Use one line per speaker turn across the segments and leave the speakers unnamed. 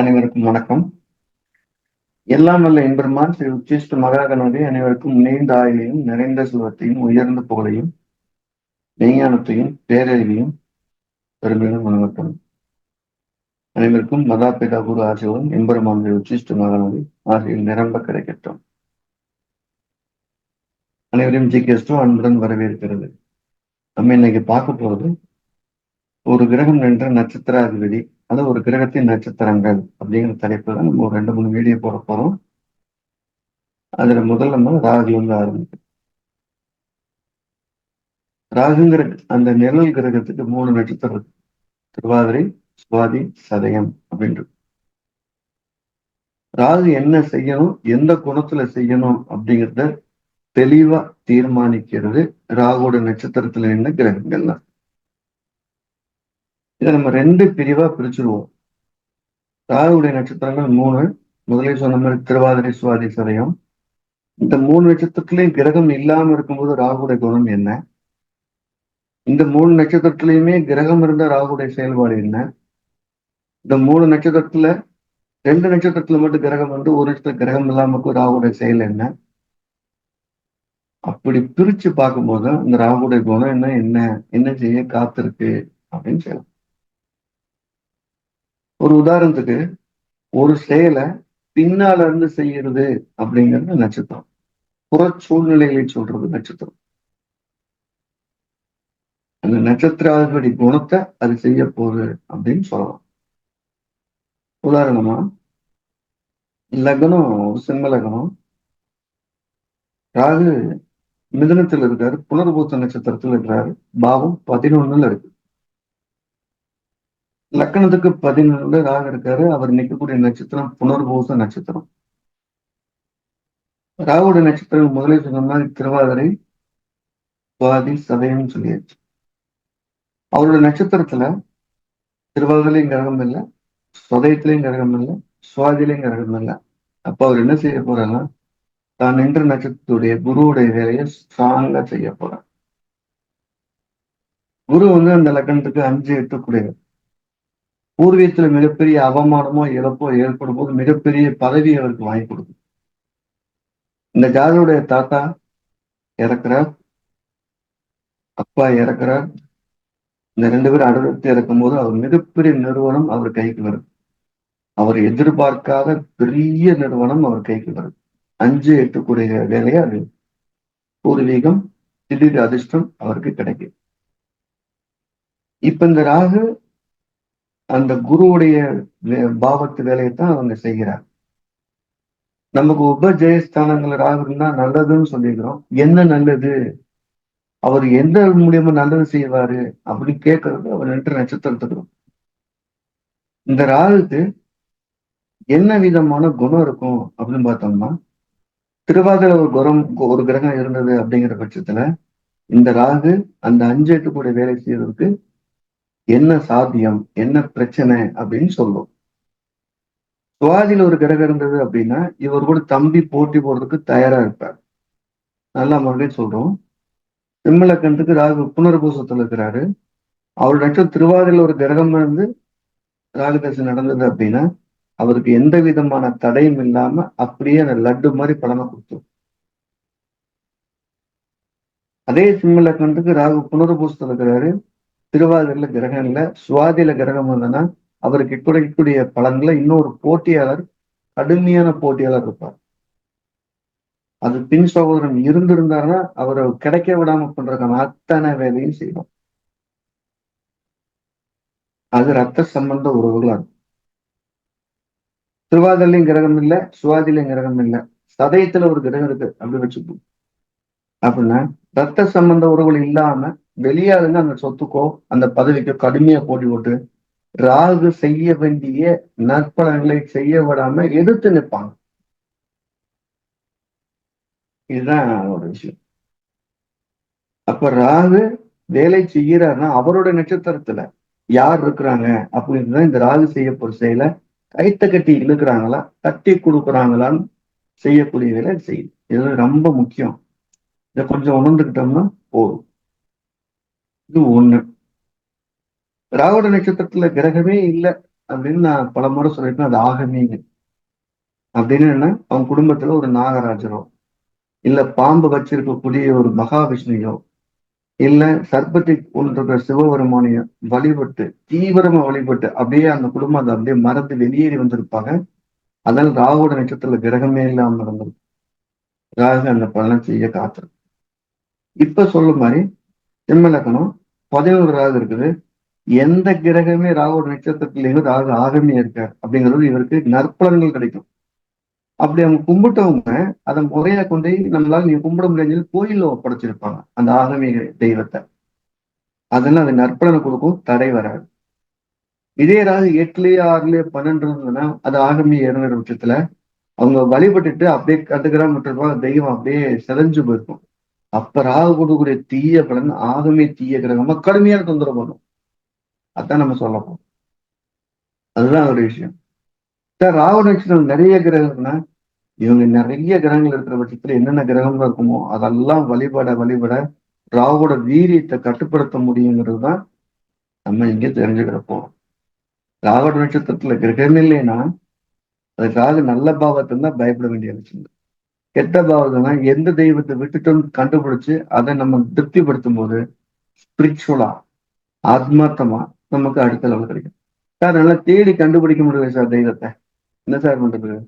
அனைவருக்கும் வணக்கம். எல்லாம் வல்ல எம்பெருமான் ஸ்ரீ உச்சிஷ்ட மகாகணபதி அனைவருக்கும் நீண்ட ஆயுளையும் நிறைந்த செல்வத்தையும் உயர்ந்த புகழையும் மெய்ஞானத்தையும் பேரறிவையும் பெருமையும் வணங்கட்டும். அனைவருக்கும் மதாபிதா குரு ஆசிரியரும் எம்பெருமான் ஸ்ரீ உச்சிஷ்ட மகாகணபதி ஆசிரியர் நிரம்ப கிடைக்கட்டும். அனைவரையும் ஜிகேஸ்டோ அன்புடன் வரவேற்கிறது. நம்ம இன்னைக்கு பார்க்க போறது ஒரு கிரகம் என்ற நட்சத்திராதிபதி, அதாவது ஒரு கிரகத்தின் நட்சத்திரங்கள் அப்படிங்கிற தலைப்புல நம்ம ஒரு 2-3 வீடியோ போட போறோம். அதுல முதல்ல நம்ம ராகு வந்து ஆரம்பிக்கும். ராகுங்கிற அந்த நிழல் கிரகத்துக்கு 3 நட்சத்திரம் இருக்கு. திருவாதிரை, சுவாதி, சதயம் அப்படின்ட்டு. ராகு என்ன செய்யணும், எந்த குணத்துல செய்யணும் அப்படிங்கிறத தெளிவா தீர்மானிக்கிறது ராகுவோட நட்சத்திரத்துல என்ன கிரகங்கள்லாம். இதை நம்ம 2 பிரிவா பிரிச்சுருவோம். ராகுடைய நட்சத்திரங்கள் 3. முதலே சொன்ன மாதிரி திருவாதிரை, சுவாதி, சதயம். இந்த 3 நட்சத்திரத்திலையும் கிரகம் இல்லாம இருக்கும்போது ராகுடைய குணம் என்ன, இந்த 3 நட்சத்திரத்திலையுமே கிரகம் இருந்த ராகுடைய செயல்பாடு என்ன, இந்த 3 நட்சத்திரத்துல 2 நட்சத்திரத்துல மட்டும் கிரகம் வந்து ஒரு நட்சத்திர கிரகம் இல்லாம ராகுடைய செயல் என்ன, அப்படி பிரிச்சு பார்க்கும்போது இந்த ராகுடைய குணம் என்ன என்ன என்ன செய்ய காத்திருக்கு அப்படின்னு சொல்லலாம். ஒரு உதாரணத்துக்கு ஒரு செயலை பின்னால இருந்து செய்யறது அப்படிங்கிறது நட்சத்திரம். புற சூழ்நிலைகளை சொல்றது நட்சத்திரம். அந்த நட்சத்திராதிபதி குணத்தை அது செய்ய போகுது அப்படின்னு சொல்லலாம். உதாரணமா லக்னம், சிம்ம லக்னம், ராகு மிதுனத்துல இருக்காரு, புனர்பூச நட்சத்திரத்துல இருக்கிறாரு, பாவம் 11ல இருக்கு. லக்கணத்துக்கு 11ல ராகு இருக்காரு, அவர் நிற்கக்கூடிய நட்சத்திரம் புனர்பூச நட்சத்திரம். ராகுட நட்சத்திரம் முதலே சொன்ன மாதிரி திருவாதிரை, சுவாதி, சதயம் சொல்லியாச்சு. அவரோட நட்சத்திரத்துல திருவாதிரையும் கிரகம் இல்லை, சதயத்திலையும் கிரகம் இல்லை, சுவாதிலையும் கிரகம் இல்லை. அப்ப அவர் என்ன செய்ய போறாருன்னா தான் நின்ற நட்சத்திரத்துடைய குருவுடைய வேலையை ஸ்ட்ராங்கா செய்ய போறார். குரு வந்து அந்த லக்கணத்துக்கு 5, 8 கூடியவர். பூர்வீகத்துல மிகப்பெரிய அவமானமோ இழப்போ ஏற்படும் போது மிகப்பெரிய பதவி அவருக்கு வாங்கி கொடுக்கும். இந்த ஜாதகருடைய தாத்தா இறக்குறார், அப்பா இறக்குறார். இந்த 2 பேரும் அடுத்து இறக்கும் போது அவர் மிகப்பெரிய நிறுவனம் அவர் கைக்கு வருது. அவர் எதிர்பார்க்காத பெரிய நிறுவனம் அவர் கைக்கு வருது. 5, 8 கூடிய வேலையை அது பூர்வீகம், திடீர் அதிர்ஷ்டம் அவருக்கு கிடைக்கும். இப்ப இந்த ராகு அந்த குருவுடைய பாவத்து வேலையைத்தான் அவங்க செய்கிறார். நமக்கு உபஜெயஸ்தானங்கள் ராகு இருந்தா நல்லதுன்னு சொல்லிக்கிறோம். என்ன நல்லது, அவர் எந்த மூலியமா நல்லது செய்வாரு அப்படி கேட்கறது அவர் 2 நட்சத்திரத்துக்கு. இந்த ராகுக்கு என்ன விதமான குணம் இருக்கும் அப்படின்னு பார்த்தோம்னா, திருவாதிரை ஒரு கிரகம் இருந்தது அப்படிங்கிற பட்சத்துல இந்த ராகு அந்த 5, 8 கூட வேலை செய்யறதுக்கு என்ன சாத்தியம், என்ன பிரச்சனை அப்படின்னு சொல்லும். சுவாதியில ஒரு கிரகம் இருந்தது அப்படின்னா இவர் கூட தம்பி போட்டி போடுறதுக்கு தயாரா இருப்பார். நல்லா மறுபடியும் சொல்றோம். சிம்மலக்கணத்துக்கு ராகு புனர்பூசத்துல இருக்கிறாரு. அவர் நட்சத்திரம் திருவாதிரையில ஒரு கிரகம் இருந்து ராகு தசை நடந்தது அப்படின்னா அவருக்கு எந்த விதமான தடையும் இல்லாம அப்படியே அந்த லட்டு மாதிரி பலனை கொடுத்தோம். அதே சிம்மலக்கணத்துக்கு ராகு புனர்பூசத்துல இருக்கிறாரு, திருவாதிரையில கிரகம் இல்லை, சுவாதியில கிரகம் இருந்ததுன்னா அவருக்கு கிடைக்கக்கூடிய பலன்களை இன்னொரு போட்டியாளர், கடுமையான போட்டியாளர் இருப்பார். அது பின் சகோதரன் இருந்திருந்தாருன்னா அவரை கிடைக்க விடாம பண்றதுக்கான அத்தனை வேலையும் செய்வோம். அது ரத்த சம்பந்த உறவுகளா இருக்கும். திருவாதிரையிலையும் கிரகம் இல்லை, சுவாதியிலையும் கிரகம் இல்லை, சதயத்துல ஒரு கிரகம் இருக்கு அப்படி வச்சுப்போம். அப்படின்னா ரத்த சம்பந்த உறவுகள் இல்லாம வெளியாளுங்க அந்த சொத்துக்கோ அந்த பதவிக்கோ கடுமையா போட்டி போட்டு ராகு செய்ய வேண்டிய நற்பலன்களை செய்ய விடாம எதிர்த்து நிற்பாங்க. இதுதான் ஒரு விஷயம். அப்ப ராகு வேலை செய்கிறாருன்னா அவரோட நட்சத்திரத்துல யார் இருக்கிறாங்க அப்படின்றத இந்த ராகு செய்ய போற செயலை கைத்த கட்டி இழுக்கிறாங்களா, தட்டி கொடுக்குறாங்களான்னு செய்யக்கூடிய வேலை செய்யுது. இது ரொம்ப முக்கியம். இதை கொஞ்சம் உணர்ந்துக்கிட்டோம்னா போதும். இது ஒண்ணு. ராகுட நட்சத்திரத்துல கிரகமே இல்லை அப்படின்னு நான் பல முறை சொல்லியிருக்கேன். அது ஆகமீக அப்படின்னு என்ன, அவன் குடும்பத்துல ஒரு நாகராஜரோ இல்ல பாம்பு வச்சிருக்கக்கூடிய ஒரு மகாவிஷ்ணுயோ இல்ல சர்ப்பத்தை கொண்டிருக்கிற சிவபெருமானையோ வழிபட்டு தீவிரமா வழிபட்டு அப்படியே அந்த குடும்பம் அதை அப்படியே மறந்து வெளியேறி வந்திருப்பாங்க. அதனால ராகுவோட நட்சத்திரத்துல கிரகமே இல்லாம இருந்திருக்கும். ராகு அந்த பலனை செய்ய காத்திருக்கும். இப்ப சொல்ல மாதிரி சிம்ம லக்னம் 11 ராகு இருக்குது. எந்த கிரகமே ராகுவோட நட்சத்திரத்திலேயும் ராகு ஆகமே இருக்கார் அப்படிங்கிறது இவருக்கு நற்பலன்கள் கிடைக்கும். அப்படி அவங்க கும்பிட்டவங்க அதை முறையா கொண்டு போய் நம்மளால நீங்க கும்பிட முடியாது கோயில்ல ஒப்படைச்சிருப்பாங்க அந்த ஆகமீக தெய்வத்தை. அதெல்லாம் அது நற்பலனை கொடுக்கும், தடை வராது. இதே ராகு 8லயோ 6லயோ 12 இருந்ததுன்னா அது ஆகமீக இறங்குற பட்சத்துல அவங்க வழிபட்டுட்டு அப்படியே கண்டுக்கிறாம விட்டுருப்பாங்க, தெய்வம் அப்படியே சிதைஞ்சு போயிருக்கும். அப்ப ராகு கொடுக்கக்கூடிய தீய பலன் ஆகமே தீய கிரகமா கடுமையான தொந்தரவு பண்ணும். அதான் நம்ம சொல்ல போறோம். அதுதான் ஒரு விஷயம். சார் ராகு நட்சத்திரம் நிறைய கிரகம்னா இவங்க நிறைய கிரகங்கள் இருக்கிற பட்சத்துல என்னென்ன கிரகம்லாம் இருக்குமோ அதெல்லாம் வழிபட வழிபட ராகுவோட வீரியத்தை கட்டுப்படுத்த முடியுங்கிறது தான் நம்ம இங்க தெரிஞ்சுக்கிற போறோம். ராகுவோட நட்சத்திரத்துல கிரகம் இல்லைன்னா அதுக்காக நல்ல பாவத்தை தான் பயப்பட வேண்டிய விஷயம். கெட்ட பாவத்துனா எந்த தெய்வத்தை விட்டுட்டோம் கண்டுபிடிச்சு அதை நம்ம திருப்திப்படுத்தும் போது ஸ்பிரிச்சுவலா ஆத்மார்த்தமா நமக்கு அடுத்த லெவல் கிடைக்கும். சார் நல்லா தேடி கண்டுபிடிக்க முடியல சார் தெய்வத்தை, என்ன சார் பண்றது?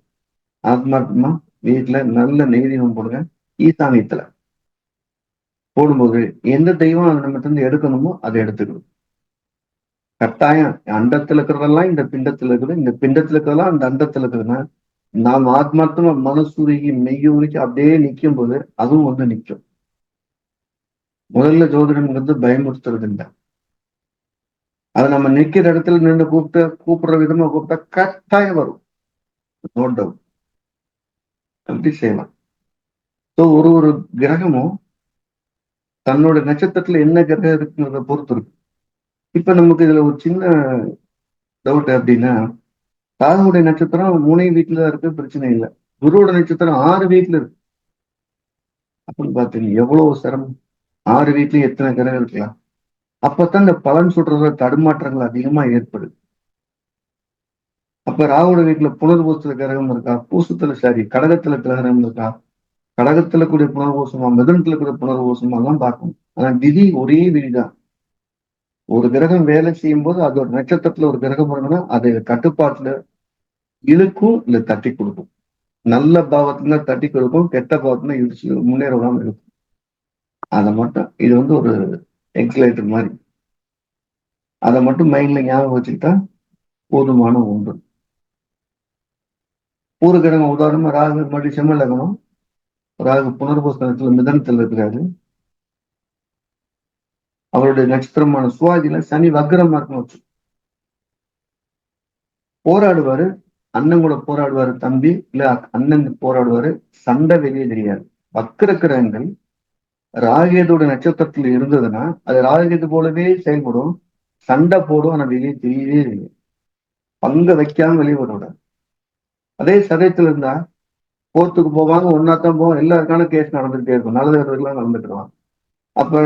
ஆத்மார்த்தமா வீட்டுல நல்ல நெய்தீபம் போடுங்க. ஈசானியத்துல போடும்போது எந்த தெய்வம் அதை நம்ம இருந்து எடுக்கணுமோ அதை எடுத்துக்கணும். கட்டாயம் அண்டத்துல இருக்கிறதெல்லாம் இந்த பிண்டத்துல இருக்குது, இந்த பிண்டத்துல இருக்கிறதெல்லாம் அந்த அண்டத்துல இருக்குதுன்னா நாம் ஆத்மார்த்தமா மனசுருகி மெய்யுருகி அப்படியே நிற்கும் போது அதுவும் வந்து நிற்கும். முதல்ல ஜோதிடம்ங்கிறது பயமுறுத்துறது இல்லை. அதை நம்ம நிக்கிற இடத்துல நின்று கூப்பிடுற விதமா கூப்பிட்டா கட்டாயம் வரும். No doubt. அப்படி செய்யலாம். ஸோ ஒரு ஒரு கிரகமும் தன்னோட நட்சத்திரத்துல என்ன கிரகம் இருக்குங்கிறத பொறுத்து இருக்கு. இப்ப நமக்கு இதுல ஒரு சின்ன டவுட் அப்படின்னா, ராகுடைய நட்சத்திரம் 3 வீட்டுல தான் இருக்கு, பிரச்சனை இல்லை. குருவோட நட்சத்திரம் 6 வீட்டுல இருக்கு. அப்படின்னு பாத்தீங்க எவ்வளவு சிரமம். 6 வீட்லயும் எத்தனை கிரகம் இருக்கலாம். அப்பதான் இந்த பலன் சொல்றத தடுமாற்றங்கள் அதிகமா ஏற்படுது. அப்ப ராகுவோட வீட்டுல புனர்பூசத்துல கிரகம் இருக்கா, பூசத்துல சாரி கடகத்துல கிரகம் இருக்கா, கடகத்துல கூடிய புனர்பூசமா மிதனத்துல கூடிய புனர்பூசமா எல்லாம் பார்க்கணும். ஆனா விதி ஒரே விதிதான். ஒரு கிரகம் வேலை செய்யும் போது அதோட நட்சத்திரத்துல ஒரு கிரகம் இருந்ததுன்னா அதை கட்டுப்பாட்டுல இழுக்கும் இல்ல தட்டி கொடுக்கும். நல்ல பாவத்துல தட்டி கொடுக்கும், கெட்ட பாவத்துல இடிச்சு முன்னேற விடாம இருக்கும். அதை மட்டும் இது வந்து ஒரு எக்ஸலேட்டர் மாதிரி. அதை மட்டும் மைண்ட்ல ஞாபகம் வச்சுக்கிட்டா போதுமான ஒன்று. ஒரு கிரகம் உதாரணமா ராகு மறுபடியும் செம்ம லக்னம், ராகு புனர்பூசத்துல மிதனத்துல இருக்கிறாரு. அவருடைய நட்சத்திரமான சுவாதியில சனி வக்ரமா இருக்குன்னு வச்சு போராடுவாரு. அண்ணன் கூட போராடுவாரு தம்பி, இல்ல அண்ணன் போராடுவாரு. சண்டை வெளியே தெரியாது. வக்கர கிரகங்கள் ராகேதோட நட்சத்திரத்துல இருந்ததுன்னா அது ராகேது போலவே செயல்படும். சண்டை போடும், ஆனா வெளியே தெரியவே இல்லை. பங்க வைக்காம வெளியே விடாது. அதே சதயத்துல இருந்தா கோர்ட்டுக்கு போவாங்க, ஒன்னாத்தான் போவோம், எல்லாருக்கான கேஸ் நடந்துகிட்டே இருக்கும், நல்லது எல்லாம் நடந்துட்டு. அப்ப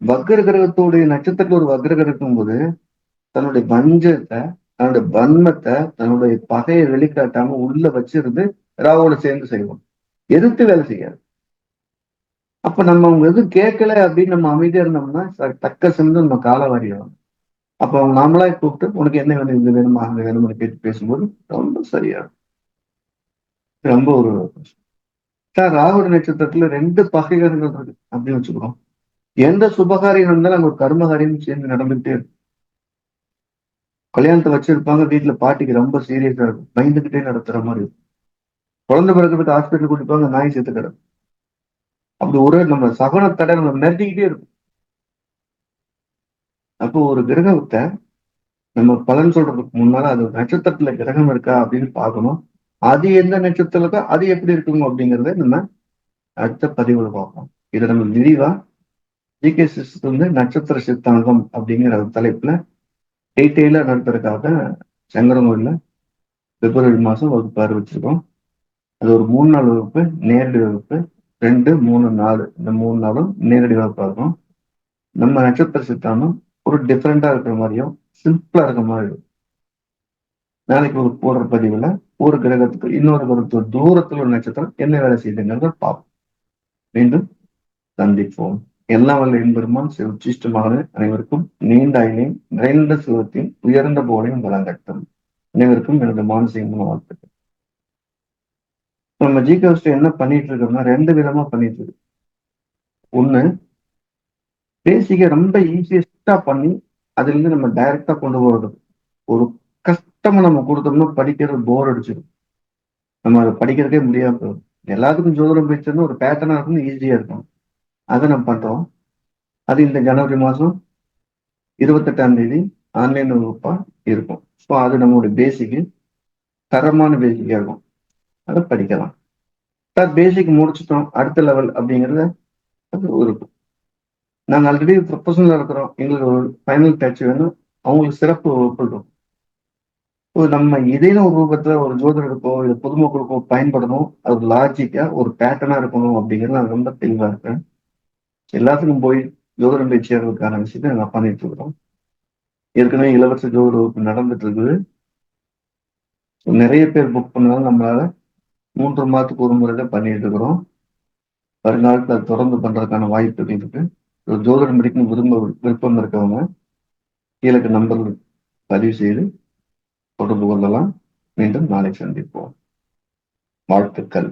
வக்ர கிரகத்துடைய நட்சத்திரத்துல ஒரு வக்ர கிரகம் போது தன்னுடைய பஞ்சத்தை தன்னுடைய பன்மத்தை தன்னுடைய பகையை வெளிக்காட்டாம உள்ள வச்சிருந்து ராவோட சேர்ந்து செய்வோம். எதிர்த்து வேலை செய்யாது. அப்ப நம்ம அவங்க எதுவும் கேட்கல அப்படின்னு நம்ம அமைதியா இருந்தோம்னா தக்க சிந்து நம்ம காலவாரியம். அப்ப அவங்க நாமளா கூப்பிட்டு உனக்கு என்ன வேணும், இது வேணுமா அங்க வேணும்னு கேட்டு பேசும்போது ரொம்ப சரியா ரொம்ப ஒரு சார் ராகுட நட்சத்திரத்துல 2 பகைகர்கள் இருக்கு அப்படின்னு வச்சுக்கிறோம். எந்த சுபகாரியம் இருந்தாலும் அங்க ஒரு கர்மகாரியம் சேர்ந்து நடந்துகிட்டே இருக்கும். கல்யாணத்தை வச்சிருப்பாங்க, வீட்டுல பாட்டிக்கு ரொம்ப சீரியஸா இருக்கும், பயந்துகிட்டே நடத்துற மாதிரி இருக்கும். குழந்தை பிறக்கிறதுக்கு ஹாஸ்பிட்டல் கூட்டிட்டு போங்க, நாய் செத்து கிடக்கும். அப்படி ஒரு நம்ம சகன தடை நம்ம மிரட்டிக்கிட்டே இருக்கும். அப்போ ஒரு கிரகத்தை நம்ம பலன் சொல்றதுக்கு முன்னால அது நட்சத்திரத்துல கிரகம் இருக்கா அப்படின்னு பார்க்கணும். அது எந்த நட்சத்திரம் இருக்கோ அது எப்படி இருக்குங்க அப்படிங்கிறத நம்ம அடுத்த பதிவுல பார்ப்போம். இதை நம்ம விரிவா ஜிகே வந்து நட்சத்திர சித்தாந்தம் அப்படிங்கிற தலைப்புல டீட்டெயிலா நடத்துறதுக்காக சங்கரங்கோயில்ல பிப்ரவரி மாசம் வகுப்பு ஆரம்பிச்சிருக்கோம். அது ஒரு 3 நாள் வகுப்பு, நேரடி வகுப்பு. 2, 3, 4 இந்த 3 நாளும் நேரடி வகுப்பா இருக்கும். நம்ம நட்சத்திர சித்தாந்தம் ஒரு டிஃப்ரெண்டா இருக்கிற மாதிரியும் சிம்பிளா இருக்கிற மாதிரி இருக்கும். நாளைக்கு ஒரு போடுற பதிவுல ஒரு கிரகத்துக்கு இன்னொரு கிரகத்துக்கு தூரத்துல ஒரு நட்சத்திரம் என்ன வேலை செய்யுதுங்கிறத பார்ப்போம். மீண்டும் சந்திப்போம். எல்லாம் வல்ல எம்பெருமான் உச்சிஷ்டமான அனைவருக்கும் நீண்ட ஆயுளையும் நிறைந்த சுகத்தையும் உயர்ந்த போலையும் வழங்கட்டும். அனைவருக்கும் எனது மானசீகமான வாழ்த்துக்கள். நம்ம ஜிகேஸ்ட் என்ன பண்ணிட்டு இருக்கோம்னா 2 விதமா பண்ணிட்டு இருக்கு. ஒண்ணு, பேசிக்க ரொம்ப ஈஸியஸ்டா பண்ணி அதுல இருந்து நம்ம டைரக்டா கொண்டு போறது. ஒரு கஷ்டமா நம்ம கொடுத்தோம்னா படிக்கிறது போர் அடிச்சிடும். நம்ம அதை படிக்கிறதே முடியாம போகும். எல்லாத்துக்கும் ஜோதிடம் பேச்சுன்னு ஒரு பேட்டர்னா இருக்கும், ஈஸியா இருக்கும். அதை நம்ம பண்றோம். அது இந்த ஜனவரி மாசம் 28ஆம் தேதி ஆன்லைன் வகுப்பா இருக்கும். ஸோ அது நம்மளுடைய பேசிக்கு தரமான பேசிக்கா இருக்கும். அதை படிக்கலாம். சார் பேசிக் முடிச்சிட்டோம், அடுத்த லெவல் அப்படிங்கிறது அது இருக்கும். நாங்கள் ஆல்ரெடி ப்ரொஃபஷனலா இருக்கிறோம், எங்களுக்கு ஒரு ஃபைனல் டச் வேணும், அவங்களுக்கு சிறப்பு வகுப்புகள். நம்ம இதேன்னு ஒரு ரூபத்துல ஒரு ஜோதிடருக்கோ இல்லை பொதுமக்களுக்கோ பயன்படணும், அது லாஜிக்கா ஒரு பேட்டர்னா இருக்கணும் அப்படிங்கிறது நான் ரொம்ப தெளிவா இருக்கேன். எல்லாத்துக்கும் போய் ஜோதிடம் போய் சேர்றதுக்கான விஷயத்தை நாங்கள் பண்ணிட்டு இருக்கிறோம். ஏற்கனவே இலவச ஜோதிட வகுப்பு நடந்துட்டு இருக்குது. நிறைய பேர் புக் பண்ணாலும் நம்மளால 3 மாதத்துக்கு ஒரு முறை தான் பண்ணிட்டு இருக்கிறோம். வருங்காலத்தில் அது தொடர்ந்து பண்றதுக்கான வாய்ப்பு இருக்கு. ஒரு ஜோதிடம் படிக்கும் விருப்பம் இருக்கவங்க கீழே நம்பர் பதிவு செய்து தொடர்பு கொள்ளலாம். மீண்டும் நாளை சந்திப்போம். வாழ்த்துக்கள்.